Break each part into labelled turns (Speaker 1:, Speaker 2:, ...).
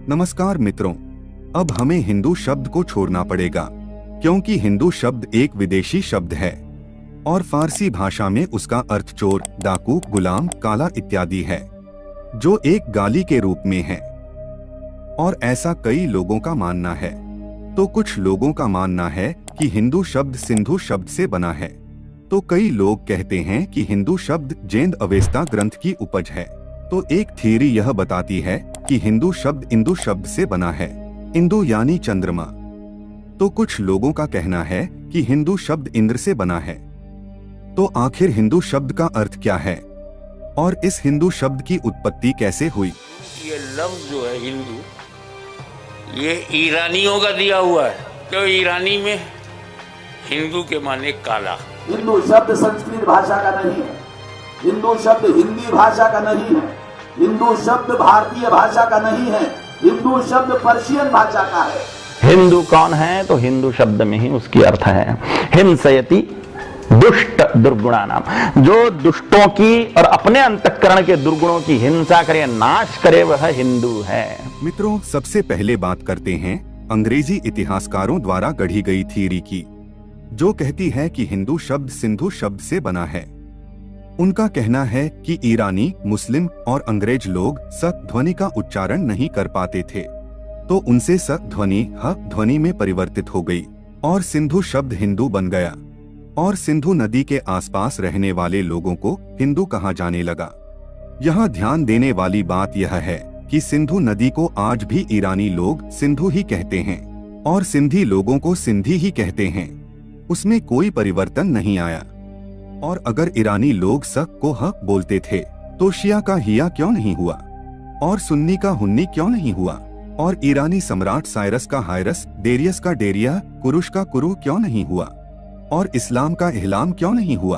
Speaker 1: नमस्कार मित्रों, अब हमें हिंदू शब्द को छोड़ना पड़ेगा क्योंकि हिंदू शब्द एक विदेशी शब्द है और फारसी भाषा में उसका अर्थ चोर, डाकू, गुलाम, काला इत्यादि है, जो एक गाली के रूप में है। और ऐसा कई लोगों का मानना है। तो कुछ लोगों का मानना है कि हिंदू शब्द सिंधु शब्द से बना है, तो कई लोग कहते हैं कि हिंदू शब्द जैन अवेस्ता ग्रंथ की उपज है। तो एक थियरी यह बताती है कि हिंदू शब्द इंदु शब्द से बना है, इंदु यानी चंद्रमा। तो कुछ लोगों का कहना है कि हिंदू शब्द इंद्र से बना है। तो आखिर हिंदू शब्द का अर्थ क्या है और इस हिंदू शब्द की उत्पत्ति कैसे हुई?
Speaker 2: ये लफ्ज जो है हिंदू, ये ईरानियों का दिया हुआ है। तो ईरानी में हिंदू के माने काला।
Speaker 3: हिंदू शब्द संस्कृत भाषा का नहीं है, हिंदू शब्द हिंदी भाषा का नहीं है, हिंदू शब्द भारतीय भाषा का नहीं है, हिंदू शब्द पर्शियन भाषा का है।
Speaker 4: हिंदू कौन है? तो हिंदू शब्द में ही उसकी अर्थ है हिंसयति दुष्ट दुर्गुणा नाम, जो दुष्टों की और अपने अंतःकरण के दुर्गुणों की हिंसा करे, नाश करे, वह हिंदू है।
Speaker 1: मित्रों, सबसे पहले बात करते हैं अंग्रेजी इतिहासकारों द्वारा गढ़ी गई थियरी की, जो कहती है कि हिंदू शब्द सिंधु शब्द से बना है। उनका कहना है कि ईरानी, मुस्लिम और अंग्रेज लोग स ध्वनि का उच्चारण नहीं कर पाते थे, तो उनसे स ध्वनि ह ध्वनि में परिवर्तित हो गई और सिंधु शब्द हिंदू बन गया और सिंधु नदी के आसपास रहने वाले लोगों को हिंदू कहा जाने लगा। यहाँ ध्यान देने वाली बात यह है कि सिंधु नदी को आज भी ईरानी लोग सिंधु ही कहते हैं और सिंधी लोगों को सिंधी ही कहते हैं। उसमें कोई परिवर्तन नहीं आया। और अगर ईरानी लोग स को ह बोलते थे तो शिया का हिया क्यों नहीं हुआ और सुन्नी का हुन्नी क्यों नहीं हुआ और ईरानी सम्राट साइरस का हायरस, डेरियस का डेरिया, कुरुश का कुरु क्यों नहीं हुआ और इस्लाम का इहलाम क्यों नहीं हुआ?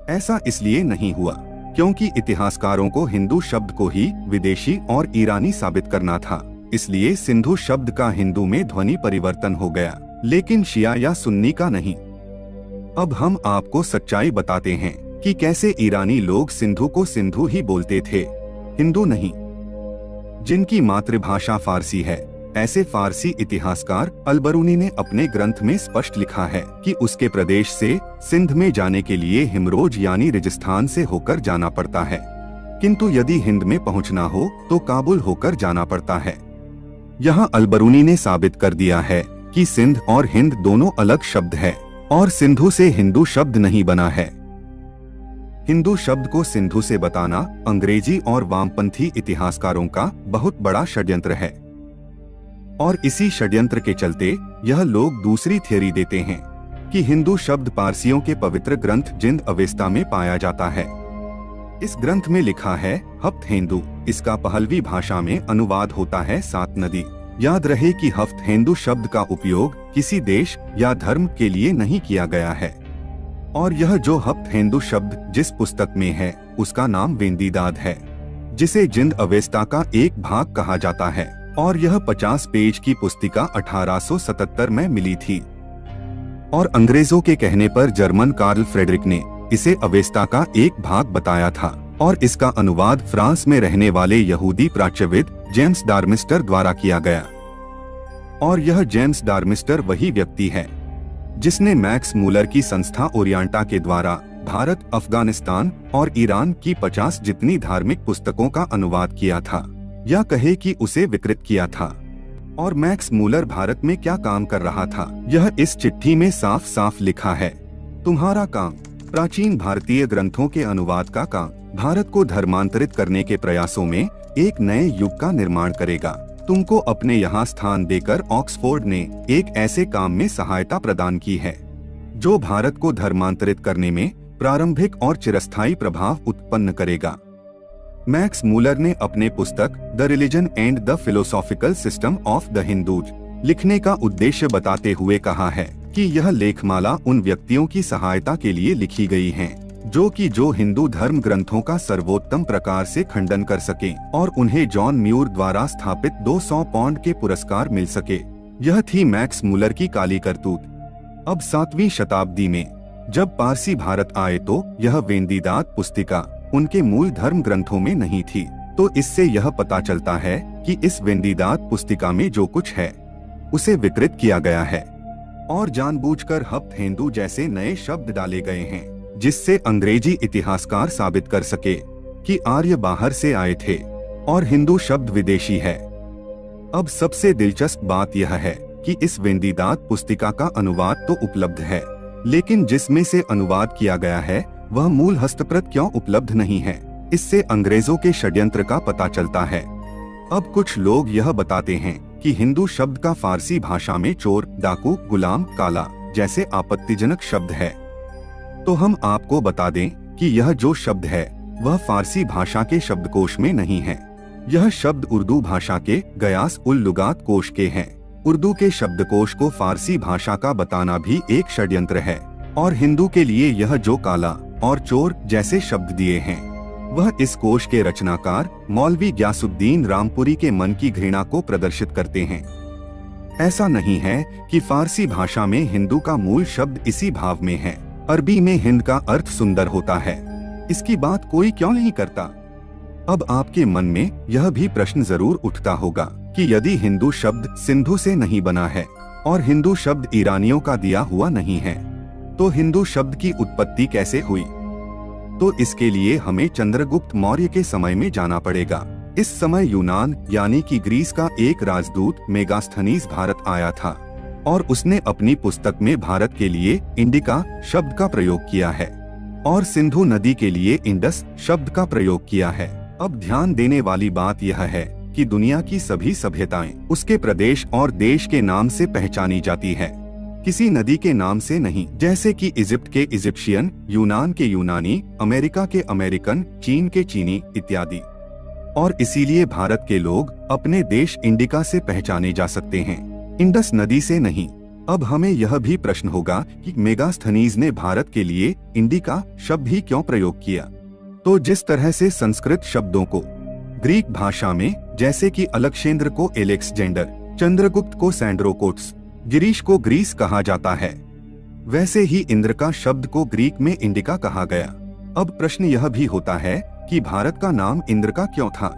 Speaker 1: ऐसा इसलिए नहीं हुआ क्योंकि इतिहासकारों को हिंदू शब्द को ही विदेशी और ईरानी साबित करना था। इसलिए सिंधु शब्द का हिंदू में ध्वनि परिवर्तन हो गया, लेकिन शिया या सुन्नी का नहीं। अब हम आपको सच्चाई बताते हैं कि कैसे ईरानी लोग सिंधु को सिंधु ही बोलते थे, हिंदू नहीं। जिनकी मातृभाषा फारसी है, ऐसे फारसी इतिहासकार अलबरूनी ने अपने ग्रंथ में स्पष्ट लिखा है कि उसके प्रदेश से सिंध में जाने के लिए हिमरोज यानी राजस्थान से होकर जाना पड़ता है, किंतु यदि हिंद में पहुंचना हो तो काबुल होकर जाना पड़ता है। यहाँ अलबरूनी ने साबित कर दिया है कि सिंध और हिंद दोनों अलग शब्द है और सिंधु से हिंदू शब्द नहीं बना है। हिंदू शब्द को सिंधु से बताना अंग्रेजी और वामपंथी इतिहासकारों का बहुत बड़ा षड्यंत्र है और इसी षड्यंत्र के चलते यह लोग दूसरी थियरी देते हैं कि हिंदू शब्द पारसियों के पवित्र ग्रंथ जिंद अवेस्ता में पाया जाता है। इस ग्रंथ में लिखा है हफ्त हिंदू, इसका पहलवी भाषा में अनुवाद होता है सात नदी। याद रहे कि हफ्त हिंदू शब्द का उपयोग किसी देश या धर्म के लिए नहीं किया गया है और यह जो हफ्त हिंदू शब्द जिस पुस्तक में है उसका नाम वेंदीदाद है, जिसे जिंद अवेस्ता का एक भाग कहा जाता है और यह 50 पेज की पुस्तिका 1877 में मिली थी और अंग्रेजों के कहने पर जर्मन कार्ल फ्रेडरिक ने इसे अवेस्ता का एक भाग बताया था और इसका अनुवाद फ्रांस में रहने वाले यहूदी प्राच्यविद जेम्स डार्मिस्टर द्वारा किया गया। और यह जेम्स डार्मिस्टर वही व्यक्ति है जिसने मैक्स मूलर की संस्था ओरिएंटा के द्वारा भारत, अफगानिस्तान और ईरान की 50 जितनी धार्मिक पुस्तकों का अनुवाद किया था या कहे कि उसे विकृत किया था। और मैक्स मूलर भारत में क्या काम कर रहा था, यह इस चिट्ठी में साफ साफ लिखा है। तुम्हारा काम प्राचीन भारतीय ग्रंथों के अनुवाद का काम भारत को धर्मांतरित करने के प्रयासों में एक नए युग का निर्माण करेगा। तुमको अपने यहाँ स्थान देकर ऑक्सफोर्ड ने एक ऐसे काम में सहायता प्रदान की है जो भारत को धर्मांतरित करने में प्रारंभिक और चिरस्थायी प्रभाव उत्पन्न करेगा। मैक्स मूलर ने अपने पुस्तक the religion and the philosophical system of the Hindus लिखने का उद्देश्य बताते हुए कहा है कि यह लेखमाला उन व्यक्तियों की सहायता के लिए लिखी गई है जो हिंदू धर्म ग्रंथों का सर्वोत्तम प्रकार से खंडन कर सके और उन्हें जॉन म्यूर द्वारा स्थापित 200 पाउंड के पुरस्कार मिल सके। यह थी मैक्स मूलर की काली करतूत। अब 7वीं शताब्दी में जब पारसी भारत आए तो यह वेंदीदाद पुस्तिका उनके मूल धर्म ग्रंथों में नहीं थी, तो इससे यह पता चलता है कि इस वेंदीदात पुस्तिका में जो कुछ है उसे विकृत किया गया है और जानबूझकर हप्तहिंदू जैसे नए शब्द डाले गए हैं, जिससे अंग्रेजी इतिहासकार साबित कर सके कि आर्य बाहर से आए थे और हिंदू शब्द विदेशी है। अब सबसे दिलचस्प बात यह है कि इस वेंदीदात पुस्तिका का अनुवाद तो उपलब्ध है, लेकिन जिसमें से अनुवाद किया गया है वह मूल हस्तप्रत क्यों उपलब्ध नहीं है। इससे अंग्रेजों के षड्यंत्र का पता चलता है। अब कुछ लोग यह बताते हैं कि हिंदू शब्द का फारसी भाषा में चोर, डाकू, गुलाम, काला जैसे आपत्तिजनक शब्द है। तो हम आपको बता दें कि यह जो शब्द है वह फारसी भाषा के शब्दकोश में नहीं है। यह शब्द उर्दू भाषा के गयास उल लुगात कोश के हैं। उर्दू के शब्दकोश को फारसी भाषा का बताना भी एक षड्यंत्र है और हिंदू के लिए यह जो काला और चोर जैसे शब्द दिए हैं वह इस कोश के रचनाकार मौलवी ग्यासुद्दीन रामपुरी के मन की घृणा को प्रदर्शित करते हैं। ऐसा नहीं है कि फारसी भाषा में हिंदू का मूल शब्द इसी भाव में है। अरबी में हिंद का अर्थ सुंदर होता है, इसकी बात कोई क्यों नहीं करता। अब आपके मन में यह भी प्रश्न जरूर उठता होगा कि यदि हिंदू शब्द सिंधु से नहीं बना है और हिंदू शब्द ईरानियों का दिया हुआ नहीं है तो हिंदू शब्द की उत्पत्ति कैसे हुई। तो इसके लिए हमें चंद्रगुप्त मौर्य के समय में जाना पड़ेगा। इस समय यूनान यानी कि ग्रीस का एक राजदूत मेगास्थनीज भारत आया था और उसने अपनी पुस्तक में भारत के लिए इंडिका शब्द का प्रयोग किया है और सिंधु नदी के लिए इंडस शब्द का प्रयोग किया है। अब ध्यान देने वाली बात यह है कि दुनिया की सभी सभ्यताएं उसके प्रदेश और देश के नाम से पहचानी जाती है, किसी नदी के नाम से नहीं, जैसे कि इजिप्ट के इजिप्शियन, यूनान के यूनानी, अमेरिका के अमेरिकन, चीन के चीनी इत्यादि। और इसीलिए भारत के लोग अपने देश इंडिका से पहचाने जा सकते हैं, इंडस नदी से नहीं। अब हमें यह भी प्रश्न होगा कि मेगास्थनीज ने भारत के लिए इंडिका शब्द ही क्यों प्रयोग किया। तो जिस तरह से संस्कृत शब्दों को ग्रीक भाषा में, जैसे कि अलक्षेंद्र को एलेक्सजेंडर, चंद्रगुप्त को सैंड्रोकोट्स, गिरीश को ग्रीस कहा जाता है, वैसे ही इंद्र का शब्द को ग्रीक में इंडिका कहा गया। अब प्रश्न यह भी होता है कि भारत का नाम इंद्र का क्यों था।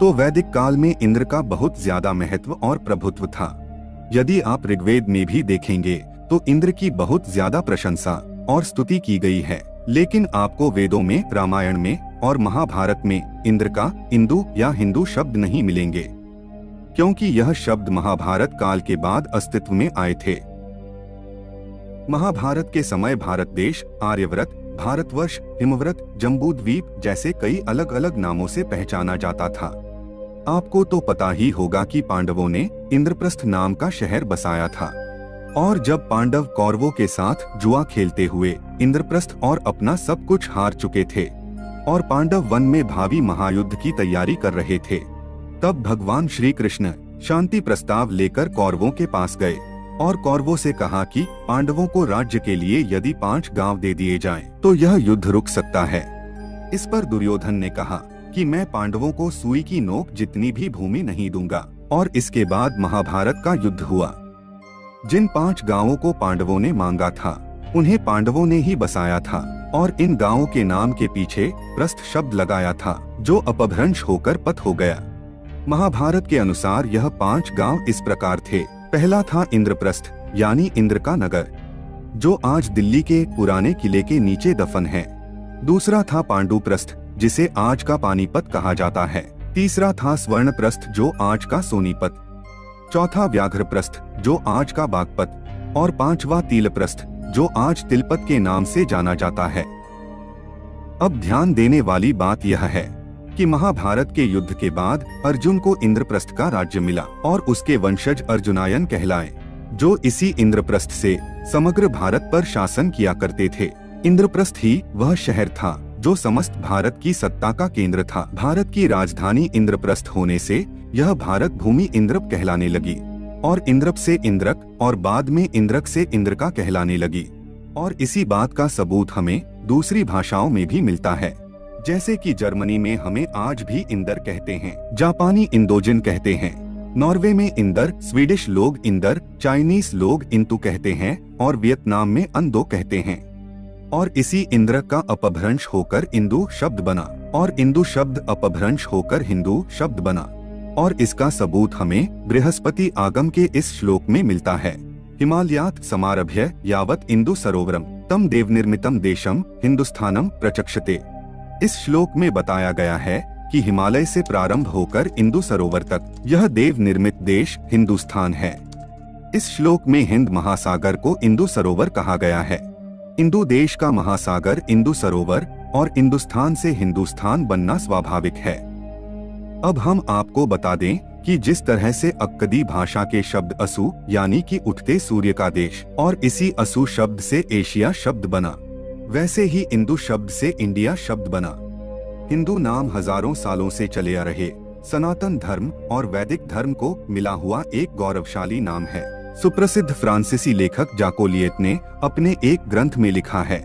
Speaker 1: तो वैदिक काल में इंद्र का बहुत ज्यादा महत्व और प्रभुत्व था। यदि आप ऋग्वेद में भी देखेंगे तो इंद्र की बहुत ज्यादा प्रशंसा और स्तुति की गई है, लेकिन आपको वेदों में, रामायण में और महाभारत में इंद्र का इंदु या हिंदू शब्द नहीं मिलेंगे, क्योंकि यह शब्द महाभारत काल के बाद अस्तित्व में आए थे। महाभारत के समय भारत देश आर्यव्रत, भारतवर्ष, हिमव्रत, जम्बूद्वीप जैसे कई अलग अलग नामों से पहचाना जाता था। आपको तो पता ही होगा कि पांडवों ने इंद्रप्रस्थ नाम का शहर बसाया था और जब पांडव कौरवों के साथ जुआ खेलते हुए इंद्रप्रस्थ और अपना सब कुछ हार चुके थे और पांडव वन में भावी महायुद्ध की तैयारी कर रहे थे, तब भगवान श्री कृष्ण शांति प्रस्ताव लेकर कौरवों के पास गए और कौरवों से कहा कि पांडवों को राज्य के लिए यदि 5 गांव दे दिए जाएं, तो यह युद्ध रुक सकता है। इस पर दुर्योधन ने कहा कि मैं पांडवों को सुई की नोक जितनी भी भूमि नहीं दूंगा। और इसके बाद महाभारत का युद्ध हुआ। जिन 5 गांवों को पांडवों ने मांगा था उन्हें पांडवों ने ही बसाया था और इन गांवों के नाम के पीछे प्रस्थ शब्द लगाया था, जो अपभ्रंश होकर पत हो गया। महाभारत के अनुसार यह 5 गांव इस प्रकार थे। पहला था इंद्रप्रस्थ यानी इंद्र का नगर, जो आज दिल्ली के पुराने किले के नीचे दफन है। दूसरा था पांडुप्रस्थ, जिसे आज का पानीपत कहा जाता है। तीसरा था स्वर्णप्रस्थ, जो आज का सोनीपत। चौथा व्याघ्रप्रस्थ, जो आज का बागपत। और 5वां तिलप्रस्थ, जो आज तिलपत के नाम से जाना जाता है। अब ध्यान देने वाली बात यह है कि महाभारत के युद्ध के बाद अर्जुन को इंद्रप्रस्थ का राज्य मिला और उसके वंशज अर्जुनायन कहलाए, जो इसी इंद्रप्रस्थ से समग्र भारत पर शासन किया करते थे। इंद्रप्रस्थ ही वह शहर था जो समस्त भारत की सत्ता का केंद्र था। भारत की राजधानी इंद्रप्रस्थ होने से यह भारत भूमि इंद्रप कहलाने लगी और इंद्रप से इंद्रक और बाद में इंद्रक से इंद्रका कहलाने लगी। और इसी बात का सबूत हमें दूसरी भाषाओं में भी मिलता है, जैसे कि जर्मनी में हमें आज भी इंदर कहते हैं, जापानी इंदोजिन कहते हैं, नॉर्वे में इंदर, स्वीडिश लोग इंदर, चाइनीज लोग इंतु कहते हैं और वियतनाम में अंदो कहते हैं। और इसी इंद्र का अपभ्रंश होकर इंदु शब्द बना और इंदु शब्द अपभ्रंश होकर हिंदू शब्द बना। और इसका सबूत हमें बृहस्पति आगम के इस श्लोक में मिलता है। हिमालयात् समारभ्य यावत् इंदु सरोवरम तम देव निर्मितम देशम हिंदुस्थानम प्रचक्षते। इस श्लोक में बताया गया है कि हिमालय से प्रारंभ होकर इंदु सरोवर तक यह देव निर्मित देश हिंदुस्तान है। इस श्लोक में हिंद महासागर को इंदु सरोवर कहा गया है। इंदु देश का महासागर इंदु सरोवर और हिंदुस्तान से हिंदुस्तान बनना स्वाभाविक है। अब हम आपको बता दें कि जिस तरह से अक्कदी भाषा के शब्द असु यानी कि उठते सूर्य का देश और इसी असु शब्द से एशिया शब्द बना, वैसे ही इंदु शब्द से इंडिया शब्द बना। हिंदू नाम हजारों सालों से चले आ रहे सनातन धर्म और वैदिक धर्म को मिला हुआ एक गौरवशाली नाम है। सुप्रसिद्ध फ्रांसीसी लेखक जाकोलिएट ने अपने एक ग्रंथ में लिखा है,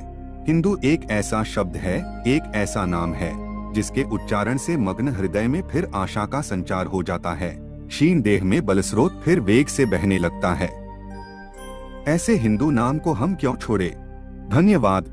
Speaker 1: हिंदू एक ऐसा शब्द है, एक ऐसा नाम है जिसके उच्चारण से मग्न हृदय में फिर आशा का संचार हो जाता है, क्षीण देह में बलस्रोत फिर वेग से बहने लगता है। ऐसे हिंदू नाम को हम क्यों छोड़े। धन्यवाद।